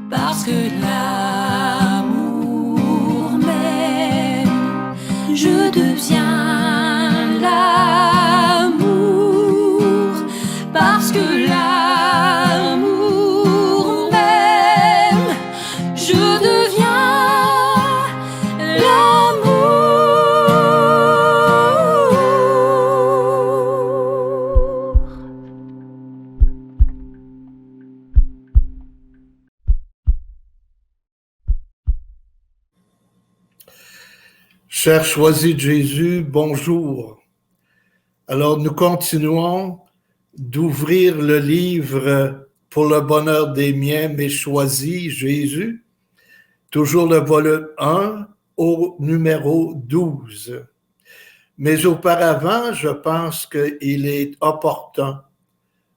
Parce que l'amour m'aime, je deviens l'amour. Parce que l'amour m'aime, je deviens l'amour. Chers choisis de Jésus, bonjour. Alors nous continuons d'ouvrir le livre Pour le bonheur des miens, mes choisis, Jésus, toujours le volume 1 au numéro 12. Mais auparavant, je pense qu'il est opportun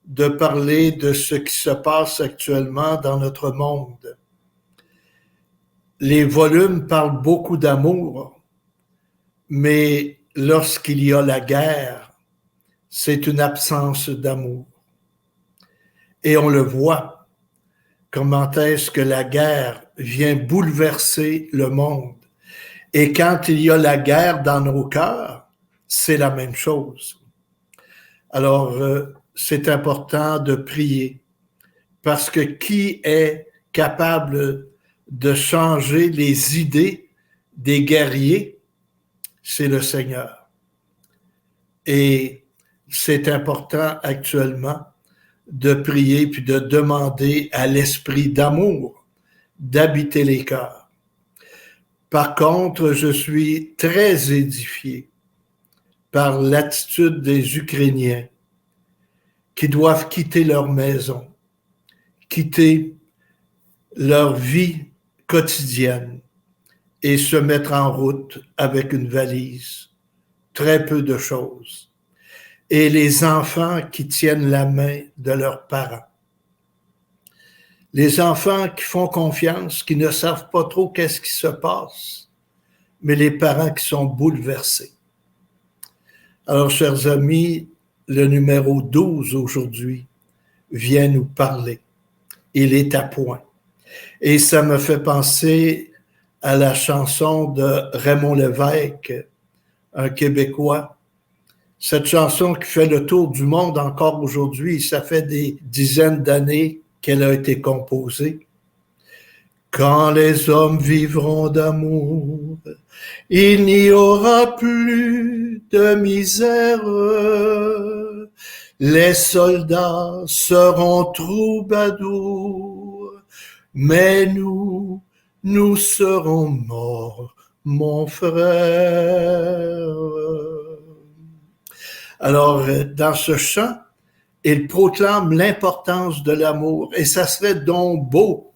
de parler de ce qui se passe actuellement dans notre monde. Les volumes parlent beaucoup d'amour, mais lorsqu'il y a la guerre, c'est une absence d'amour. Et on le voit, comment est-ce que la guerre vient bouleverser le monde. Et quand il y a la guerre dans nos cœurs, c'est la même chose. Alors, c'est important de prier, parce que qui est capable de changer les idées des guerriers? C'est le Seigneur. Et c'est important actuellement de prier puis de demander à l'esprit d'amour d'habiter les cœurs. Par contre, je suis très édifié par l'attitude des Ukrainiens qui doivent quitter leur maison, quitter leur vie quotidienne et se mettre en route avec une valise, très peu de choses. Et les enfants qui tiennent la main de leurs parents. Les enfants qui font confiance, qui ne savent pas trop qu'est-ce qui se passe, mais les parents qui sont bouleversés. Alors, chers amis, le numéro 12 aujourd'hui vient nous parler. Il est à point. Et ça me fait penser à la chanson de Raymond Lévesque, un Québécois. Cette chanson qui fait le tour du monde encore aujourd'hui, ça fait des dizaines d'années qu'elle a été composée. Quand les hommes vivront d'amour, il n'y aura plus de misère. Les soldats seront troubadours, mais nous serons morts, mon frère. Alors, dans ce chant, il proclame l'importance de l'amour. Et ça serait donc beau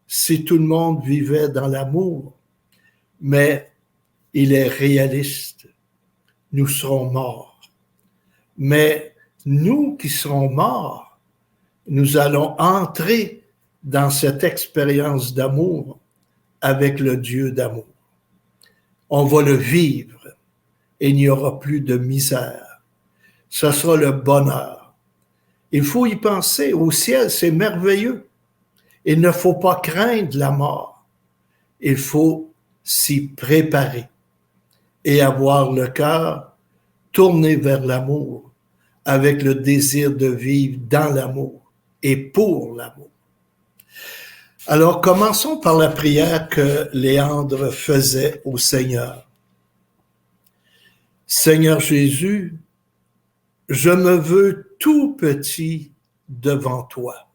si tout le monde vivait dans l'amour. Mais il est réaliste. Nous serons morts. Mais nous qui serons morts, nous allons entrer dans cette expérience d'amour avec le Dieu d'amour. On va le vivre et il n'y aura plus de misère. Ce sera le bonheur. Il faut y penser. Au ciel, c'est merveilleux. Il ne faut pas craindre la mort. Il faut s'y préparer et avoir le cœur tourné vers l'amour, avec le désir de vivre dans l'amour et pour l'amour. Alors, commençons par la prière que Léandre faisait au Seigneur. Seigneur Jésus, je me veux tout petit devant toi.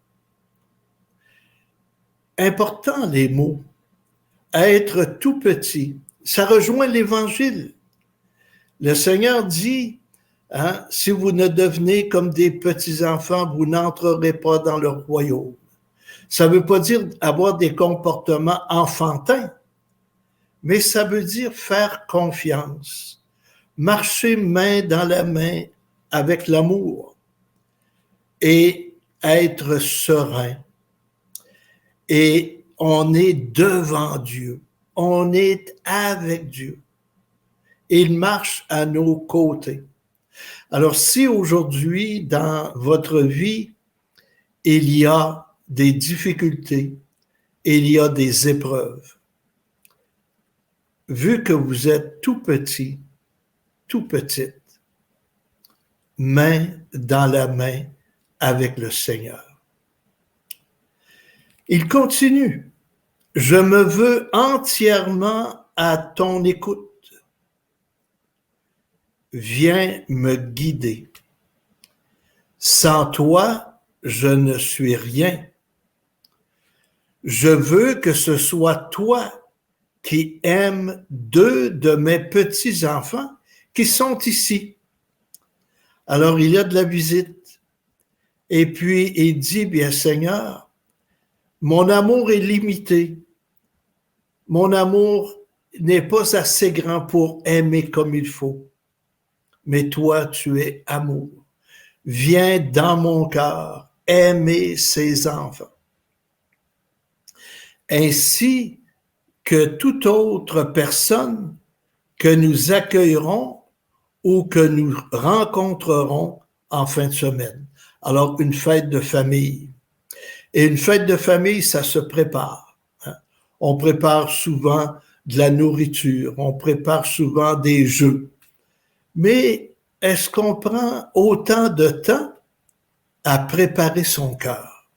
Important les mots. Être tout petit, ça rejoint l'Évangile. Le Seigneur dit, si vous ne devenez comme des petits-enfants, vous n'entrerez pas dans le royaume. Ça ne veut pas dire avoir des comportements enfantins, mais ça veut dire faire confiance, marcher main dans la main avec l'amour et être serein. Et on est devant Dieu, on est avec Dieu. Il marche à nos côtés. Alors, si aujourd'hui, dans votre vie, il y a des difficultés, il y a des épreuves. Vu que vous êtes tout petit, tout petite, main dans la main avec le Seigneur. Il continue. Je me veux entièrement à ton écoute. Viens me guider. Sans toi, je ne suis rien. Je veux que ce soit toi qui aimes 2 de mes petits-enfants qui sont ici. Alors, il y a de la visite. Et puis, il dit, bien Seigneur, mon amour est limité. Mon amour n'est pas assez grand pour aimer comme il faut. Mais toi, tu es amour. Viens dans mon cœur aimer ces enfants. Ainsi que toute autre personne que nous accueillerons ou que nous rencontrerons en fin de semaine. Alors, une fête de famille. Et une fête de famille, ça se prépare. On prépare souvent de la nourriture, on prépare souvent des jeux. Mais est-ce qu'on prend autant de temps à préparer son cœur?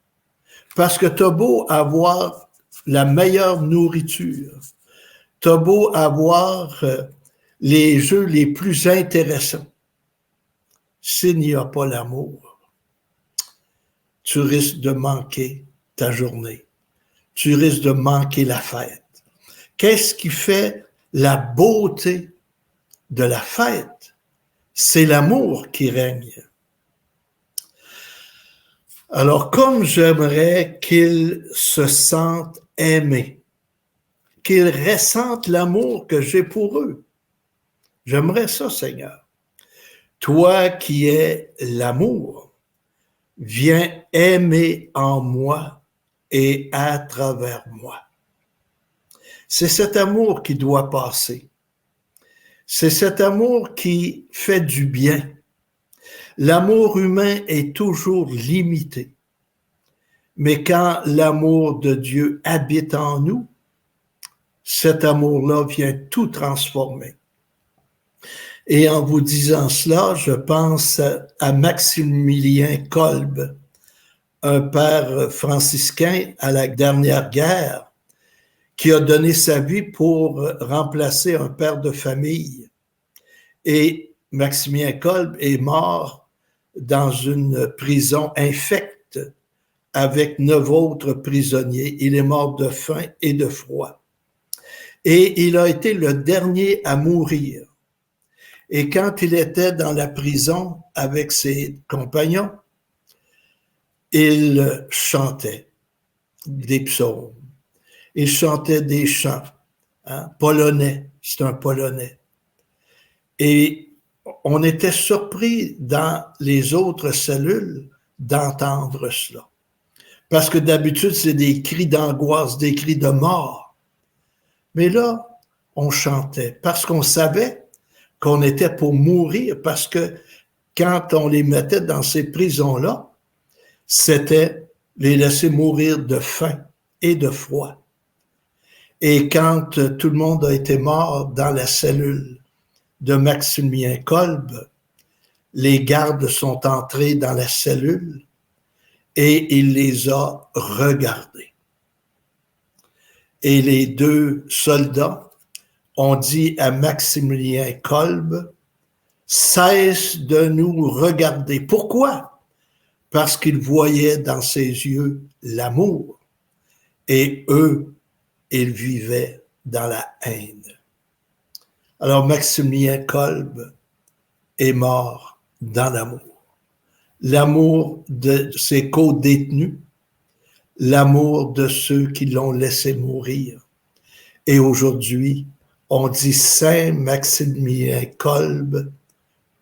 Parce que t'as beau avoir la meilleure nourriture, t'as beau avoir les jeux les plus intéressants. S'il n'y a pas l'amour, tu risques de manquer ta journée. Tu risques de manquer la fête. Qu'est-ce qui fait la beauté de la fête? C'est l'amour qui règne. Alors, comme j'aimerais qu'ils se sentent aimés, qu'ils ressentent l'amour que j'ai pour eux. J'aimerais ça, Seigneur. Toi qui es l'amour, viens aimer en moi et à travers moi. C'est cet amour qui doit passer. C'est cet amour qui fait du bien. L'amour humain est toujours limité. Mais quand l'amour de Dieu habite en nous, cet amour-là vient tout transformer. Et en vous disant cela, je pense à Maximilien Kolbe, un père franciscain à la dernière guerre, qui a donné sa vie pour remplacer un père de famille. Et Maximilien Kolbe est mort dans une prison infecte avec 9 autres prisonniers. Il est mort de faim et de froid. Et il a été le dernier à mourir. Et quand il était dans la prison avec ses compagnons, il chantait des psaumes. Il chantait des chants, polonais, c'est un polonais. Et on était surpris dans les autres cellules d'entendre cela. Parce que d'habitude, c'est des cris d'angoisse, des cris de mort. Mais là, on chantait parce qu'on savait qu'on était pour mourir, parce que quand on les mettait dans ces prisons-là, c'était les laisser mourir de faim et de froid. Et quand tout le monde a été mort dans la cellule de Maximilien Kolbe, les gardes sont entrés dans la cellule et il les a regardés. Et les 2 soldats ont dit à Maximilien Kolbe, « Cesse de nous regarder. » Pourquoi? Parce qu'ils voyaient dans ses yeux l'amour. Et eux, ils vivaient dans la haine. Alors Maximilien Kolbe est mort dans l'amour. L'amour de ses co-détenus, l'amour de ceux qui l'ont laissé mourir. Et aujourd'hui, on dit Saint Maximilien Kolbe,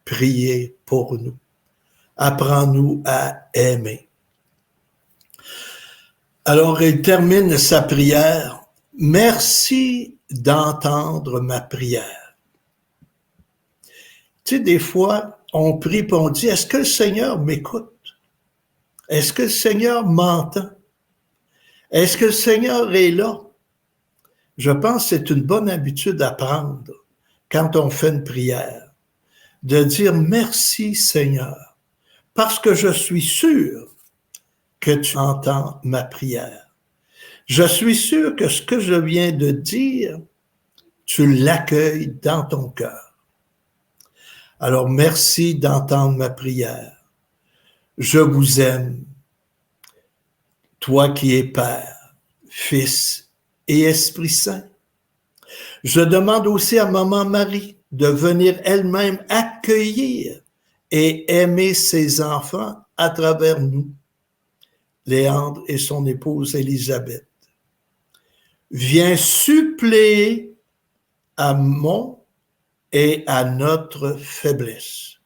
priez pour nous. Apprends-nous à aimer. Alors, il termine sa prière. Merci d'entendre ma prière. Tu sais, des fois, on prie et on dit, est-ce que le Seigneur m'écoute? Est-ce que le Seigneur m'entend? Est-ce que le Seigneur est là? Je pense que c'est une bonne habitude à prendre quand on fait une prière, de dire merci Seigneur, parce que je suis sûr que tu entends ma prière. Je suis sûr que ce que je viens de dire, tu l'accueilles dans ton cœur. Alors merci d'entendre ma prière. Je vous aime, toi qui es Père, Fils et Esprit Saint. Je demande aussi à Maman Marie de venir elle-même accueillir et aimer ses enfants à travers nous, Léandre et son épouse Élisabeth. Viens suppléer à mon et à notre faiblesse.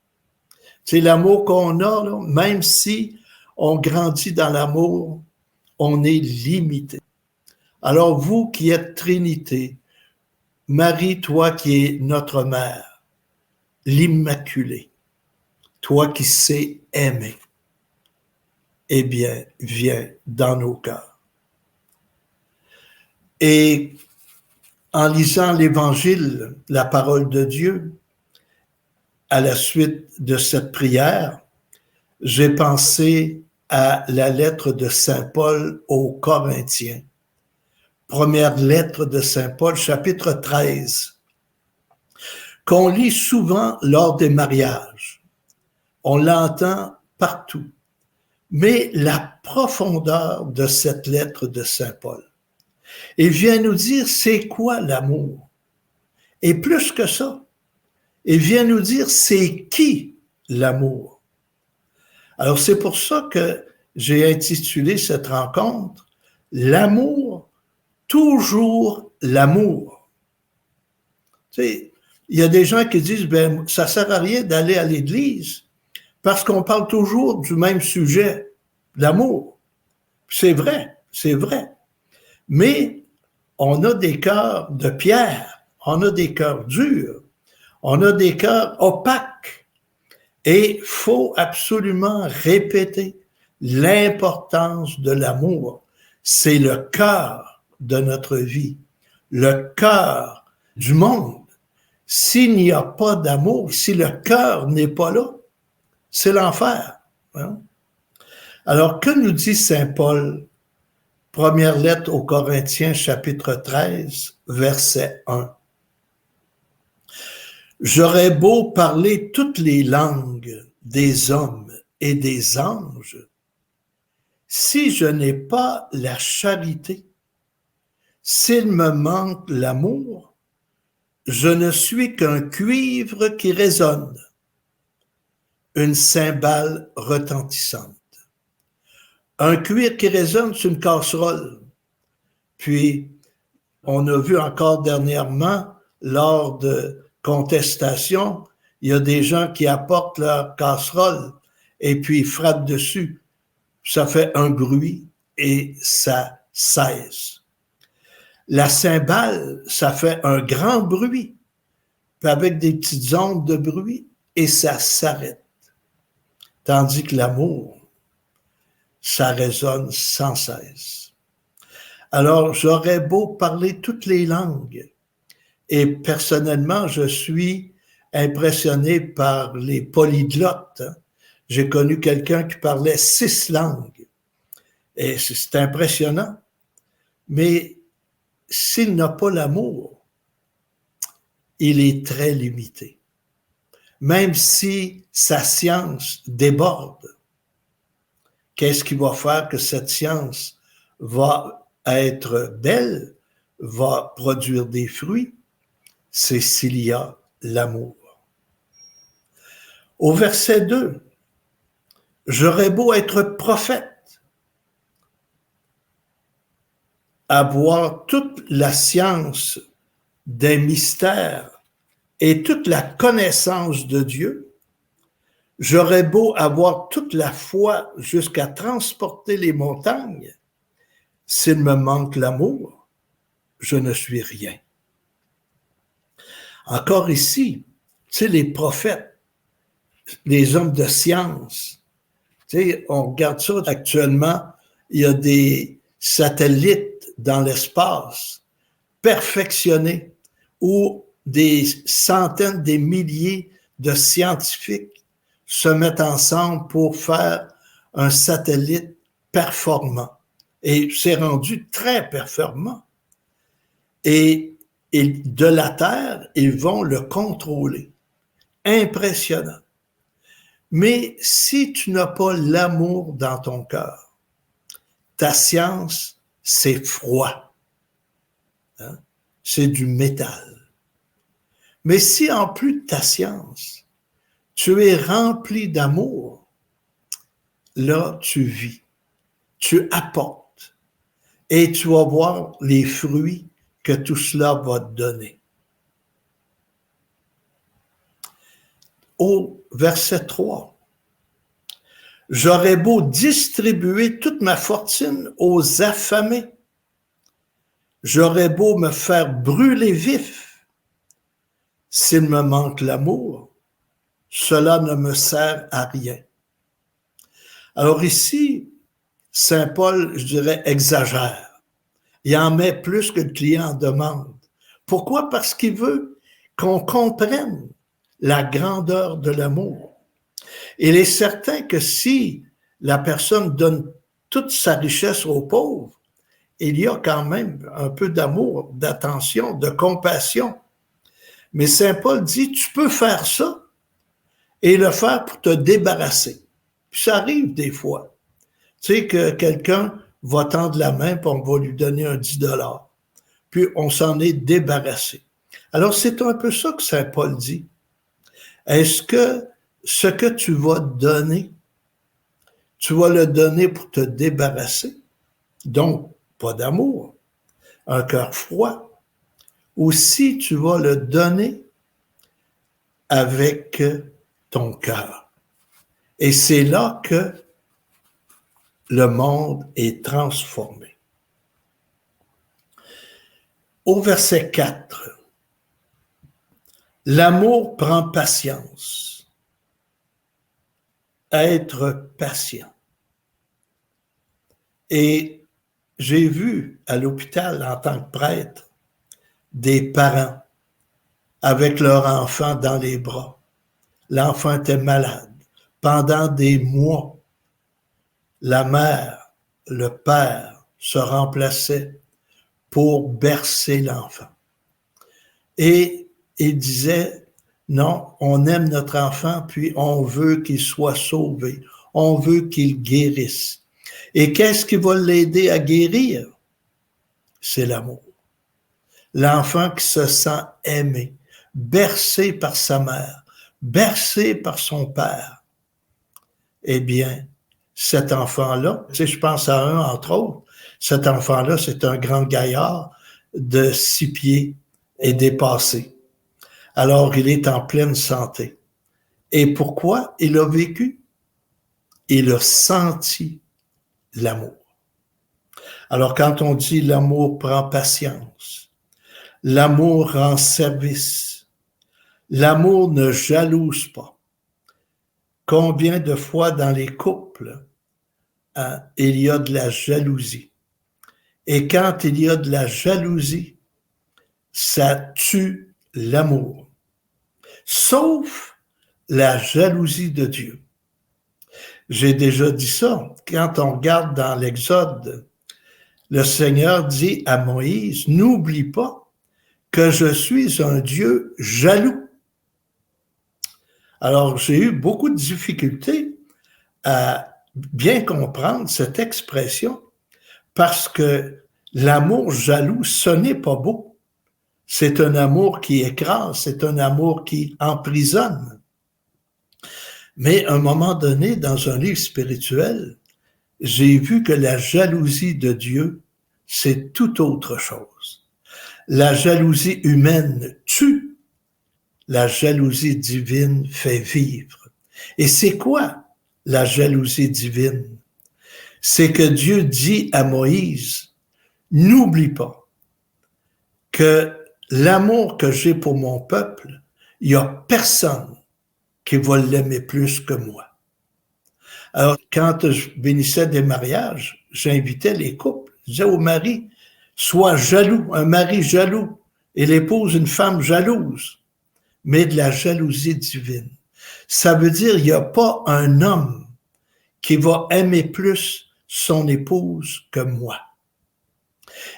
C'est l'amour qu'on a, là, même si on grandit dans l'amour, on est limité. Alors vous qui êtes Trinité, Marie, toi qui es notre mère, l'Immaculée, toi qui sais aimer, eh bien, viens dans nos cœurs. Et en lisant l'Évangile, la parole de Dieu, à la suite de cette prière, j'ai pensé à la lettre de Saint Paul aux Corinthiens. Première lettre de Saint Paul, chapitre 13, qu'on lit souvent lors des mariages. On l'entend partout. Mais la profondeur de cette lettre de Saint Paul, il vient nous dire c'est quoi l'amour. Et plus que ça, il vient nous dire c'est qui l'amour. Alors c'est pour ça que j'ai intitulé cette rencontre « L'amour, toujours l'amour ». Tu sais, il y a des gens qui disent ben ça sert à rien d'aller à l'église parce qu'on parle toujours du même sujet, l'amour. C'est vrai, c'est vrai. Mais on a des cœurs de pierre, on a des cœurs durs, on a des cœurs opaques. Et il faut absolument répéter l'importance de l'amour. C'est le cœur de notre vie, le cœur du monde. S'il n'y a pas d'amour, si le cœur n'est pas là, c'est l'enfer. Hein? Alors, que nous dit Saint Paul? Première lettre aux Corinthiens, chapitre 13, verset 1. J'aurais beau parler toutes les langues des hommes et des anges, si je n'ai pas la charité, s'il me manque l'amour, je ne suis qu'un cuivre qui résonne, une cymbale retentissante. Un cuivre qui résonne, c'est une casserole. Puis, on a vu encore dernièrement, lors de contestations, il y a des gens qui apportent leur casserole et puis ils frappent dessus. Ça fait un bruit et ça cesse. La cymbale, ça fait un grand bruit, puis avec des petites ondes de bruit, et ça s'arrête. Tandis que l'amour, ça résonne sans cesse. Alors, j'aurais beau parler toutes les langues, et personnellement, je suis impressionné par les polyglottes. J'ai connu quelqu'un qui parlait 6 langues, et c'est impressionnant. Mais s'il n'a pas l'amour, il est très limité. Même si sa science déborde, qu'est-ce qui va faire que cette science va être belle, va produire des fruits? C'est s'il y a l'amour. Au verset 2, j'aurais beau être prophète, avoir toute la science des mystères et toute la connaissance de Dieu, j'aurais beau avoir toute la foi jusqu'à transporter les montagnes, s'il me manque l'amour, je ne suis rien. Encore ici, tu sais, les prophètes, les hommes de science, tu sais, on regarde ça actuellement, il y a des satellites dans l'espace, perfectionnés, où des centaines, des milliers de scientifiques se mettent ensemble pour faire un satellite performant. Et c'est rendu très performant. Et de la Terre, ils vont le contrôler. Impressionnant. Mais si tu n'as pas l'amour dans ton cœur, ta science, c'est froid. Hein? C'est du métal. Mais si en plus de ta science, tu es rempli d'amour, là, tu vis, tu apportes et tu vas voir les fruits que tout cela va te donner. Au verset 3, « J'aurais beau distribuer toute ma fortune aux affamés, j'aurais beau me faire brûler vif, s'il me manque l'amour, cela ne me sert à rien. » Alors ici, Saint Paul, je dirais, exagère. Il en met plus que le client en demande. Pourquoi? Parce qu'il veut qu'on comprenne la grandeur de l'amour. Il est certain que si la personne donne toute sa richesse aux pauvres, il y a quand même un peu d'amour, d'attention, de compassion. Mais Saint Paul dit, tu peux faire ça et le faire pour te débarrasser. Puis ça arrive des fois. Tu sais que quelqu'un va tendre la main puis on va lui donner un 10 $. Puis on s'en est débarrassé. Alors c'est un peu ça que Saint Paul dit. Est-ce que ce que tu vas donner, tu vas le donner pour te débarrasser? Donc, pas d'amour, un cœur froid. Ou si tu vas le donner avec ton cœur. Et c'est là que le monde est transformé. Au verset 4, l'amour prend patience. Être patient. Et j'ai vu à l'hôpital en tant que prêtre des parents avec leur enfant dans les bras. L'enfant était malade. Pendant des mois, la mère, le père se remplaçaient pour bercer l'enfant. Et il disait, non, on aime notre enfant, puis on veut qu'il soit sauvé. On veut qu'il guérisse. Et qu'est-ce qui va l'aider à guérir? C'est l'amour. L'enfant qui se sent aimé, bercé par sa mère, bercé par son père. Eh bien, cet enfant-là, tu sais, je pense à un, entre autres, cet enfant-là, c'est un grand gaillard de 6 pieds et dépassé. Alors, il est en pleine santé. Et pourquoi il a vécu? Il a senti l'amour. Alors, quand on dit l'amour prend patience, l'amour rend service, l'amour ne jalouse pas. Combien de fois dans les couples, il y a de la jalousie. Et quand il y a de la jalousie, ça tue l'amour. Sauf la jalousie de Dieu. J'ai déjà dit ça. Quand on regarde dans l'Exode, le Seigneur dit à Moïse, « N'oublie pas que je suis un Dieu jaloux. » Alors, j'ai eu beaucoup de difficultés à bien comprendre cette expression parce que l'amour jaloux, ce n'est pas beau. C'est un amour qui écrase, c'est un amour qui emprisonne. Mais à un moment donné, dans un livre spirituel, j'ai vu que la jalousie de Dieu, c'est tout autre chose. La jalousie humaine tue, la jalousie divine fait vivre. Et c'est quoi la jalousie divine? C'est que Dieu dit à Moïse, n'oublie pas que l'amour que j'ai pour mon peuple, il n'y a personne qui va l'aimer plus que moi. Alors, quand je bénissais des mariages, j'invitais les couples. Il disait au mari, sois jaloux, un mari jaloux, et l'épouse une femme jalouse, mais de la jalousie divine. Ça veut dire, il n'y a pas un homme qui va aimer plus son épouse que moi.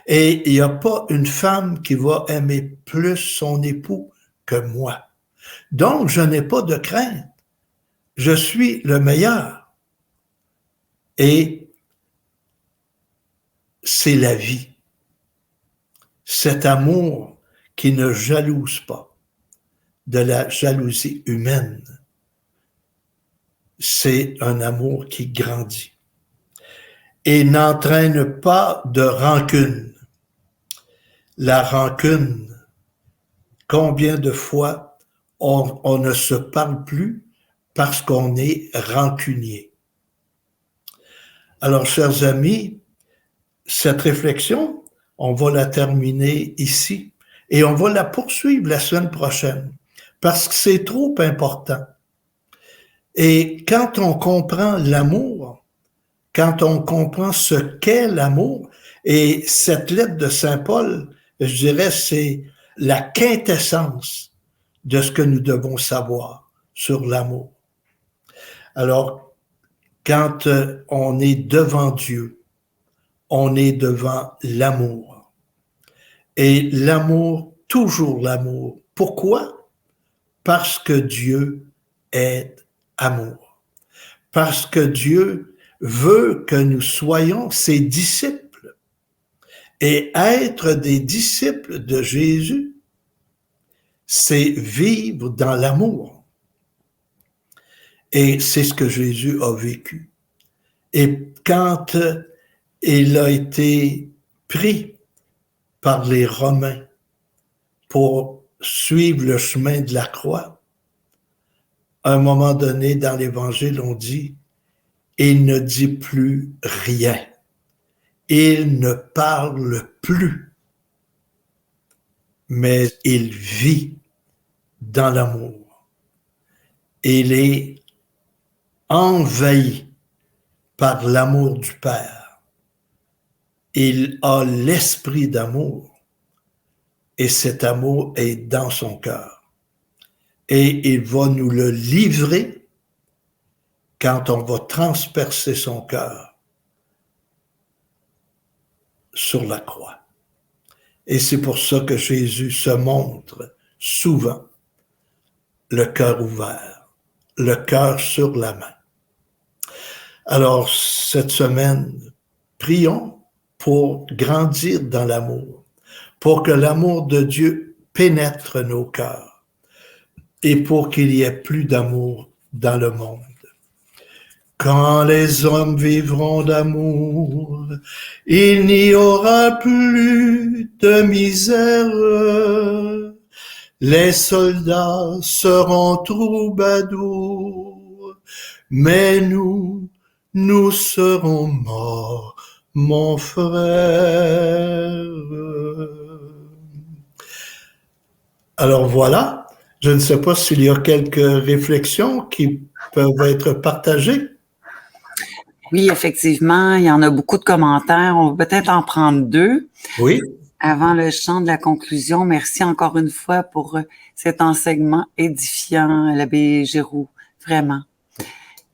Et il n'y a pas une femme qui va aimer plus son époux que moi. Donc, je n'ai pas de crainte. Je suis le meilleur. Et c'est la vie. Cet amour qui ne jalouse pas, de la jalousie humaine, c'est un amour qui grandit et n'entraîne pas de rancune. La rancune, combien de fois on ne se parle plus parce qu'on est rancunier. Alors, chers amis, cette réflexion, on va la terminer ici et on va la poursuivre la semaine prochaine parce que c'est trop important. Et quand on comprend l'amour, quand on comprend ce qu'est l'amour, et cette lettre de Saint Paul, je dirais, c'est la quintessence de ce que nous devons savoir sur l'amour. Alors, quand on est devant Dieu, on est devant l'amour. Et l'amour, toujours l'amour. Pourquoi? Parce que Dieu est amour. Parce que Dieu veut que nous soyons ses disciples. Et être des disciples de Jésus, c'est vivre dans l'amour. Et c'est ce que Jésus a vécu. Et quand il a été pris par les Romains pour suivre le chemin de la croix, à un moment donné dans l'Évangile, on dit, il ne dit plus rien. Il ne parle plus, mais il vit dans l'amour. Il est envahi par l'amour du Père. Il a l'esprit d'amour et cet amour est dans son cœur. Et il va nous le livrer quand on va transpercer son cœur sur la croix. Et c'est pour ça que Jésus se montre souvent le cœur ouvert, le cœur sur la main. Alors, cette semaine, prions pour grandir dans l'amour, pour que l'amour de Dieu pénètre nos cœurs et pour qu'il y ait plus d'amour dans le monde. Quand les hommes vivront d'amour, il n'y aura plus de misère. Les soldats seront troubadours, mais nous serons morts, mon frère. Alors voilà, je ne sais pas s'il y a quelques réflexions qui peuvent être partagées. Oui, effectivement, il y en a beaucoup de commentaires. On va peut-être en prendre deux. Oui. Avant le chant de la conclusion, merci encore une fois pour cet enseignement édifiant, l'abbé Giroux, vraiment.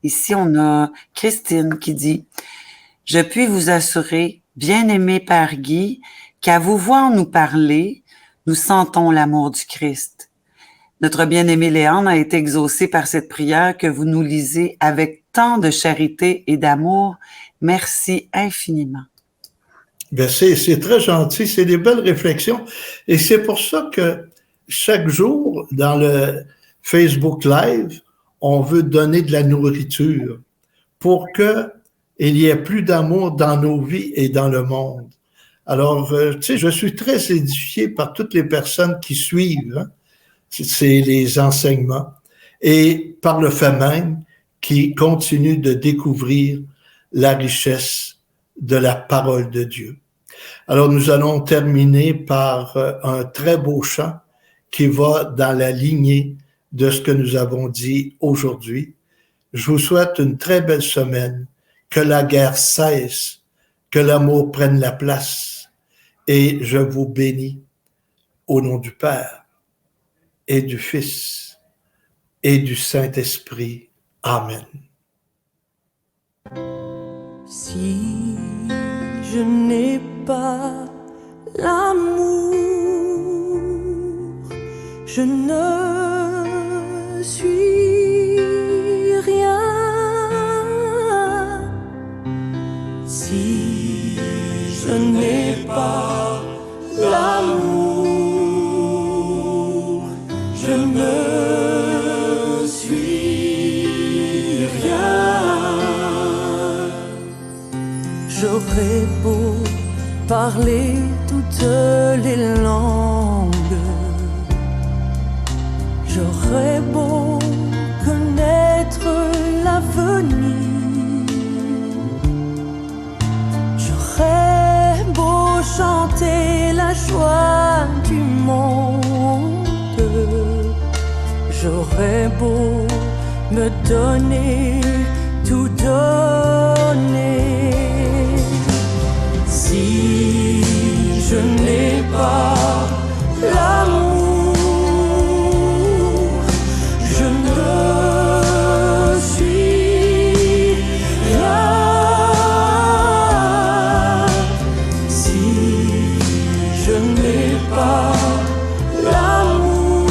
Ici, on a Christine qui dit « Je puis vous assurer, bien-aimé Père Guy, qu'à vous voir nous parler, nous sentons l'amour du Christ. Notre bien-aimé Léandre a été exaucé par cette prière que vous nous lisez avec tant de charité et d'amour. Merci infiniment. » Ben c'est très gentil, c'est des belles réflexions. Et c'est pour ça que chaque jour, dans le Facebook Live, on veut donner de la nourriture pour qu'il y ait plus d'amour dans nos vies et dans le monde. Alors, tu sais, je suis très édifié par toutes les personnes qui suivent, hein, c'est les enseignements, et par le fait même qui continuent de découvrir la richesse de la parole de Dieu. Alors, nous allons terminer par un très beau chant qui va dans la lignée de ce que nous avons dit aujourd'hui. Je vous souhaite une très belle semaine, que la guerre cesse, que l'amour prenne la place. Et je vous bénis au nom du Père et du Fils et du Saint-Esprit. Amen. Si je n'ai pas l'amour, je ne suis rien. Si je n'ai pas l'amour, je ne suis rien. J'aurais beau parler toutes les langues, j'aurais beau connaître l'avenir, j'aurais beau chanter la joie du monde, j'aurais beau me donner, tout donner. Si je n'ai pas l'amour, je ne suis rien. Si je n'ai pas l'amour,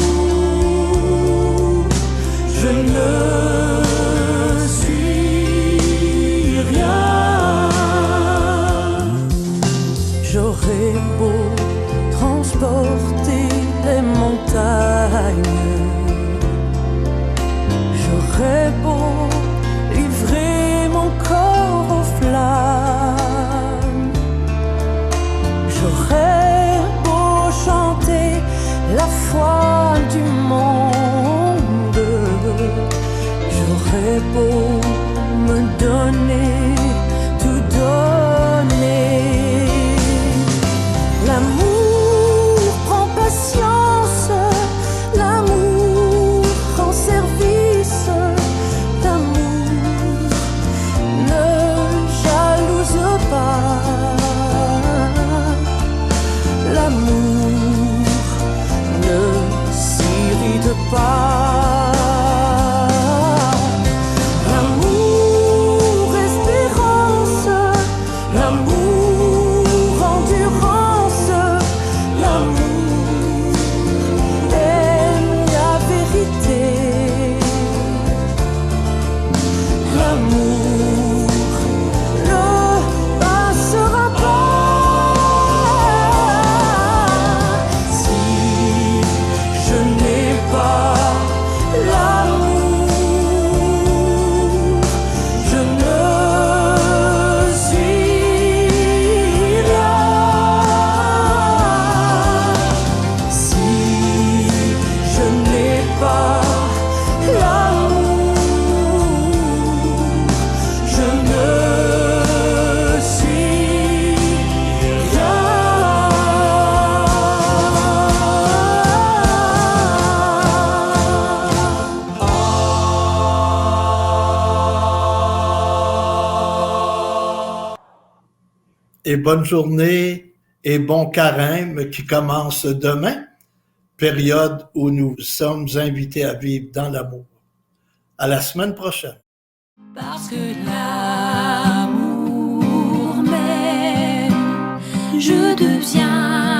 je ne suis rien. J'aurais beau transporter les montagnes, j'aurais beau livrer mon corps aux flammes, j'aurais beau chanter la foi du monde, j'aurais beau me donner, tout donner. L'amour prend patience, l'amour rend service, l'amour ne jalouse pas, l'amour ne s'irrite pas. L'amour, espérance, l'amour, endurance, l'amour aime la vérité, l'amour ne passera pas. Si je n'ai pas l'amour, je ne suis rien. Si je n'ai pas l'amour, je ne suis rien. Et bonne journée et bon carême qui commence demain, période où nous sommes invités à vivre dans l'amour. À la semaine prochaine. Parce que l'amour m'aime, je deviens